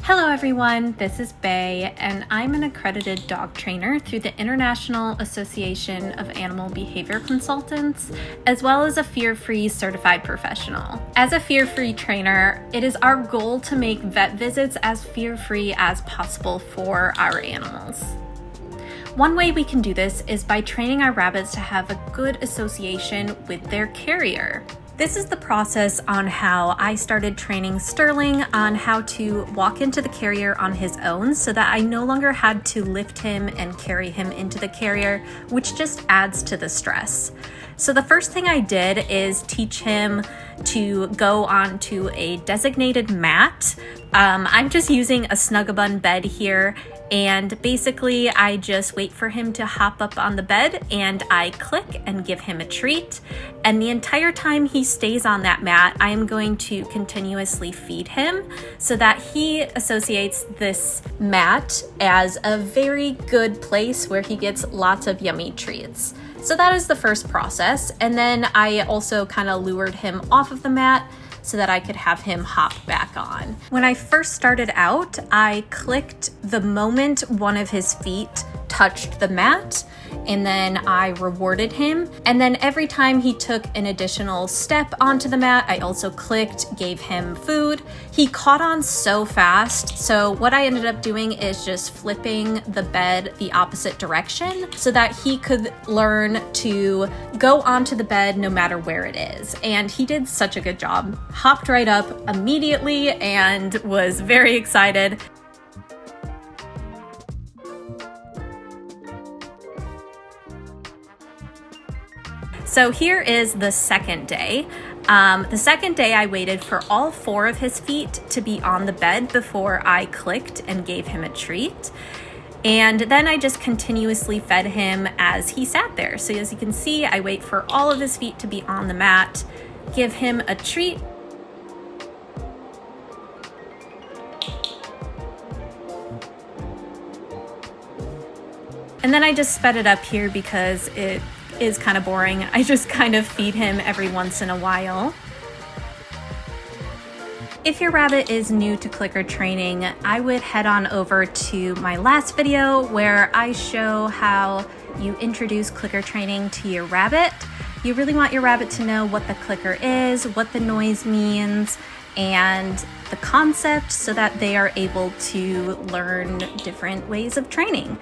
Hello everyone, this is Bae, and I'm an accredited dog trainer through the International Association of Animal Behavior Consultants, as well as a fear-free certified professional. As a fear-free trainer, it is our goal to make vet visits as fear-free as possible for our animals. One way we can do this is by training our rabbits to have a good association with their carrier. This is the process on how I started training Sterling on how to walk into the carrier on his own so that I no longer had to lift him and carry him into the carrier, which just adds to the stress. So the first thing I did is teach him to go onto a designated mat. I'm just using a Snug-a-Bun bed here, and basically I just wait for him to hop up on the bed and I click and give him a treat. And the entire time he stays on that mat, I am going to continuously feed him so that he associates this mat as a very good place where he gets lots of yummy treats. So that is the first process. And then I also kind of lured him off of the mat so that I could have him hop back on. When I first started out, I clicked the moment one of his feet touched the mat, and then I rewarded him. And then every time he took an additional step onto the mat, I also clicked, gave him food. He caught on so fast. So what I ended up doing is just flipping the bed the opposite direction so that he could learn to go onto the bed no matter where it is. And he did such a good job. Hopped right up immediately and was very excited. So here is the second day. The second day I waited for all 4 of his feet to be on the bed before I clicked and gave him a treat. And then I just continuously fed him as he sat there. So as you can see, I wait for all of his feet to be on the mat, give him a treat. And then I just sped it up here because it is kind of boring. I just kind of feed him every once in a while. If your rabbit is new to clicker training, I would head on over to my last video where I show how you introduce clicker training to your rabbit. You really want your rabbit to know what the clicker is, what the noise means, and the concept so that they are able to learn different ways of training.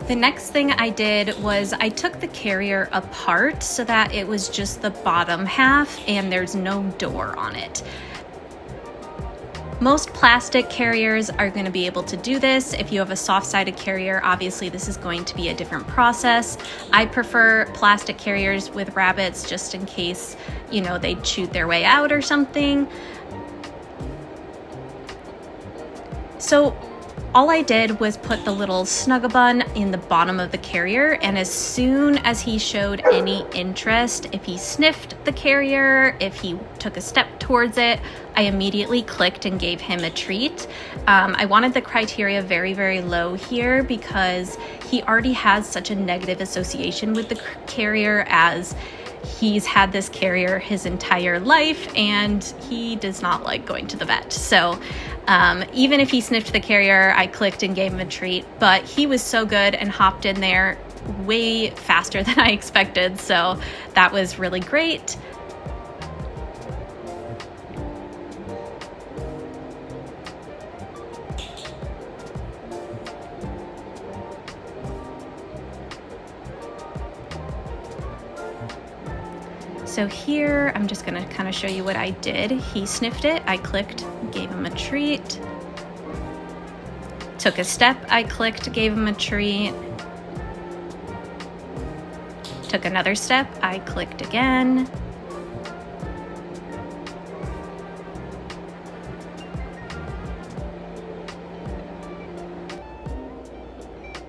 The next thing I did was I took the carrier apart so that it was just the bottom half and there's no door on it. Most plastic carriers are going to be able to do this. If you have a soft-sided carrier, obviously this is going to be a different process. I prefer plastic carriers with rabbits just in case, you know, they chewed their way out or something. So all I did was put the little Snug-a-Bun in the bottom of the carrier, and as soon as he showed any interest, if he sniffed the carrier, if he took a step towards it, I immediately clicked and gave him a treat. I wanted the criteria very, very low here because he already has such a negative association with the carrier as he's had this carrier his entire life and he does not like going to the vet. So even if he sniffed the carrier, I clicked and gave him a treat, but he was so good and hopped in there way faster than I expected. So that was really great. So here, I'm just gonna kind of show you what I did. He sniffed it, I clicked, gave him a treat. Took a step, I clicked, gave him a treat. Took another step, I clicked again.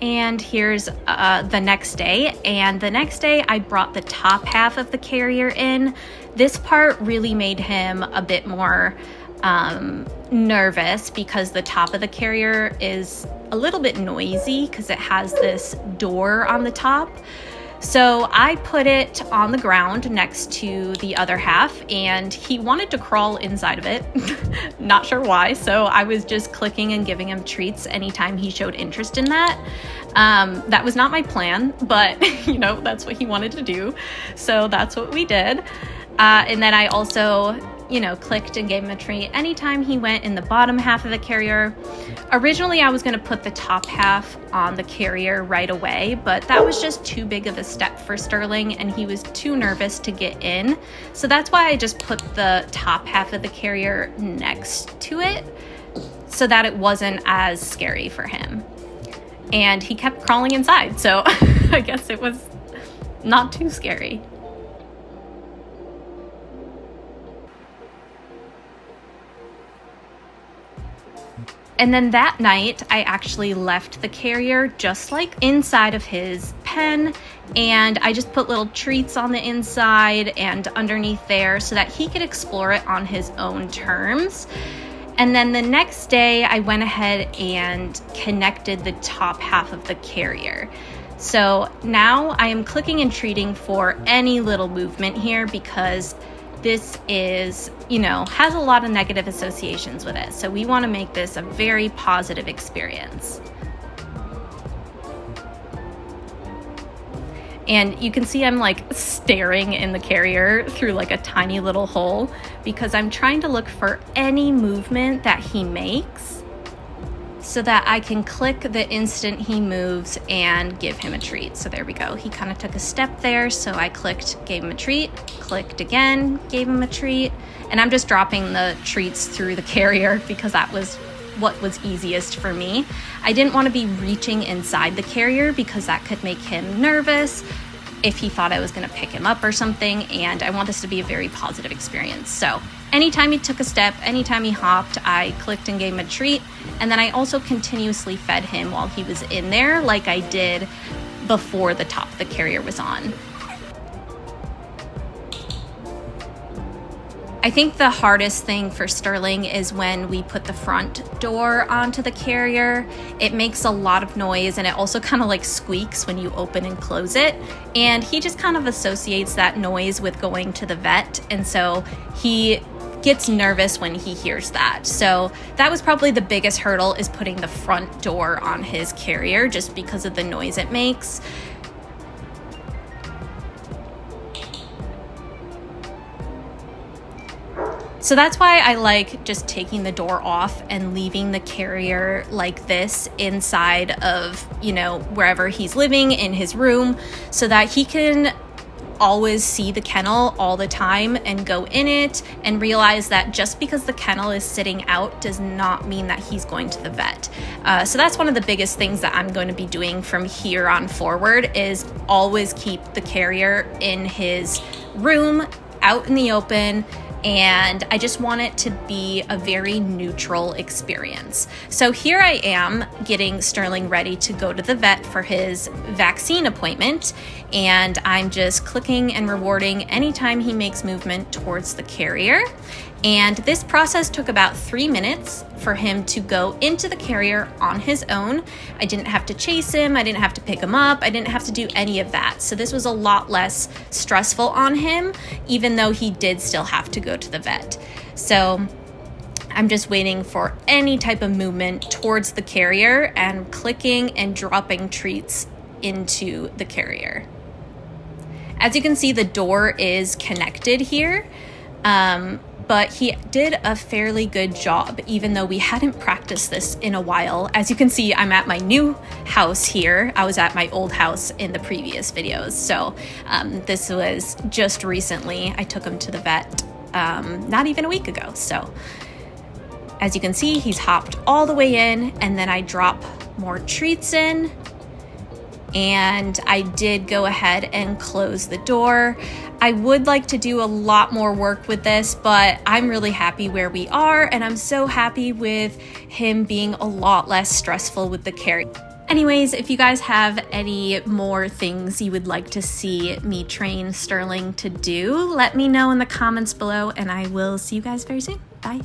And here's the next day. And the next day I brought the top half of the carrier in. This part really made him a bit more nervous because the top of the carrier is a little bit noisy because it has this door on the top. So I put it on the ground next to the other half, and he wanted to crawl inside of it. Not sure why. So I was just clicking and giving him treats anytime he showed interest in that. That was not my plan, but you know, that's what he wanted to do. So that's what we did. And then I also, you know, clicked and gave him a treat anytime he went in the bottom half of the carrier. Originally, I was going to put the top half on the carrier right away, but that was just too big of a step for Sterling, and he was too nervous to get in. So that's why I just put the top half of the carrier next to it so that it wasn't as scary for him. And he kept crawling inside, so I guess it was not too scary. And then that night, I actually left the carrier just like inside of his pen, and I just put little treats on the inside and underneath there so that he could explore it on his own terms. And then the next day, I went ahead and connected the top half of the carrier. So now I am clicking and treating for any little movement here because this is, you know, has a lot of negative associations with it. So we want to make this a very positive experience. And you can see I'm like staring in the carrier through like a tiny little hole because I'm trying to look for any movement that he makes so that I can click the instant he moves and give him a treat. So there we go. He kind of took a step there. So I clicked, gave him a treat, clicked again, gave him a treat. And I'm just dropping the treats through the carrier because that was what was easiest for me. I didn't want to be reaching inside the carrier because that could make him nervous if he thought I was going to pick him up or something. And I want this to be a very positive experience. So anytime he took a step, anytime he hopped, I clicked and gave him a treat. And then I also continuously fed him while he was in there like I did before the top of the carrier was on. I think the hardest thing for Sterling is when we put the front door onto the carrier. It makes a lot of noise and it also kind of like squeaks when you open and close it. And he just kind of associates that noise with going to the vet. And so he gets nervous when he hears that. So that was probably the biggest hurdle, is putting the front door on his carrier just because of the noise it makes. So that's why I like just taking the door off and leaving the carrier like this inside of, you know, wherever he's living in his room so that he can always see the kennel all the time and go in it and realize that just because the kennel is sitting out does not mean that he's going to the vet. So that's one of the biggest things that I'm going to be doing from here on forward, is always keep the carrier in his room, out in the open, and I just want it to be a very neutral experience. So here I am getting Sterling ready to go to the vet for his vaccine appointment, and I'm just clicking and rewarding anytime he makes movement towards the carrier. And this process took about 3 minutes for him to go into the carrier on his own. I didn't have to chase him, I didn't have to pick him up, I didn't have to do any of that. So this was a lot less stressful on him, even though he did still have to go to the vet. So I'm just waiting for any type of movement towards the carrier and clicking and dropping treats into the carrier. As you can see, the door is connected here. But he did a fairly good job, even though we hadn't practiced this in a while. As you can see, I'm at my new house here. I was at my old house in the previous videos. So this was just recently. I took him to the vet not even a week ago. So as you can see, he's hopped all the way in, and then I drop more treats in. And I did go ahead and close the door. I would like to do a lot more work with this, but I'm really happy where we are, and I'm so happy with him being a lot less stressful with the carrier. Anyways, if you guys have any more things you would like to see me train Sterling to do, let me know in the comments below, and I will see you guys very soon. Bye.